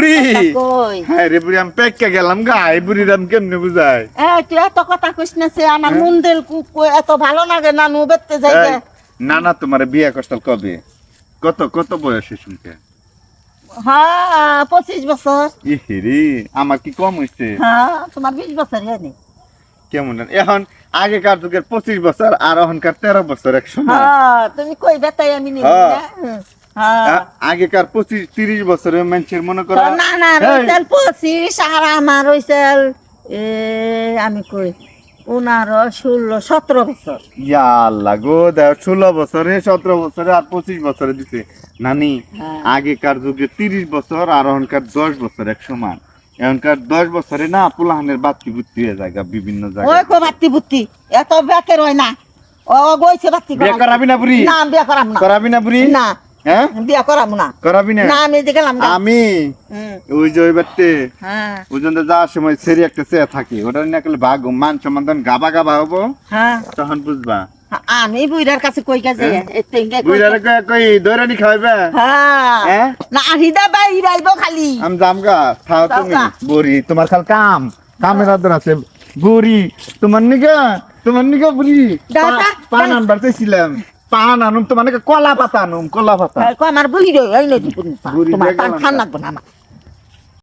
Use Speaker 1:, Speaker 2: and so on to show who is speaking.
Speaker 1: বুড়ি
Speaker 2: কই
Speaker 1: হ্যাঁ রে বুড়ি আমি পেক্কা গেলাম গা এই বুড়ির আমি কেমনে বুঝাই
Speaker 2: তুই এত কথা কইস না সে আমার মুন্ডেল এত ভালো লাগে না নু বেতে যাই
Speaker 1: এই, না না তোমার বিয়ে কষ্টাল কবে কত কত বয়সে শুনতে
Speaker 2: হ্যাঁ 25 বছর
Speaker 1: ইহিরি আমার কি কম হইছে
Speaker 2: হ্যাঁ তোমার 20 বছর হয়নি
Speaker 1: কেমন এখন আগেকার যুগের 25 বছর আর এখনকার 13 বছর এক সময়
Speaker 2: হ্যাঁ তুমি কই বেতাই আমি নিব হ্যাঁ
Speaker 1: আগেকার 25-30 বছরের মানুষের মনে করো
Speaker 2: না না রইছেল 25 আর আমার রইছেল আমি কই 15 16 17 বছর
Speaker 1: ইয়া আল্লাহ গো দেখ 16 বছরে 17 বছরে আর 25 বছরে দিছে নানি আগেকার যুগে 30 বছর আর এখনকার 10 বছর এক সমান এখনকার 10 বছরে না পুলাহানের বাতি বুত্তি হয়ে যায় বিভিন্ন
Speaker 2: ওই
Speaker 1: জায়গায়
Speaker 2: কো বাতি বুত্তি এত বেকের হয় না ও গইছে বাতি
Speaker 1: বিয়ে করাবি না বুড়ি
Speaker 2: না বিয়া করাম না
Speaker 1: করাবি না বুড়ি
Speaker 2: না
Speaker 1: হ্যাঁ
Speaker 2: বিয়া করাম না
Speaker 1: করাবি না
Speaker 2: না আমি যে গেলাম গা।
Speaker 1: আমি ওই যে ওই বাড়তে
Speaker 2: হ্যাঁ
Speaker 1: ওই জন্য যাওয়ার সময় সেরি একটা চেয়ে থাকে ওটা নিয়ে একলে ভাগ মান সম্মান গাবা গাবা হবো
Speaker 2: হ্যাঁ
Speaker 1: তখন বুঝবা
Speaker 2: আমি বুইরার কাছে কই গেছে
Speaker 1: বুইরারে কই দৈরানি খাইবে
Speaker 2: হ্যাঁ
Speaker 1: হ্যাঁ
Speaker 2: না হিদা বাই রাইব খালি
Speaker 1: আমি জামগা খাও তুমি বুড়ি তোমার খাল কামের আদর আছে বুড়ি তোমার নিগা বুড়ি
Speaker 2: দাদা,
Speaker 1: পান আনবার চাইছিলাম পান আনুম তোমার নাকি কলা পাতা আনুম কলা পাতা
Speaker 2: আমার বুড়ি রই এই নদী
Speaker 1: বুড়ি
Speaker 2: তোমার
Speaker 1: দেখলাম
Speaker 2: খান
Speaker 1: না।
Speaker 2: লাগবে না আমার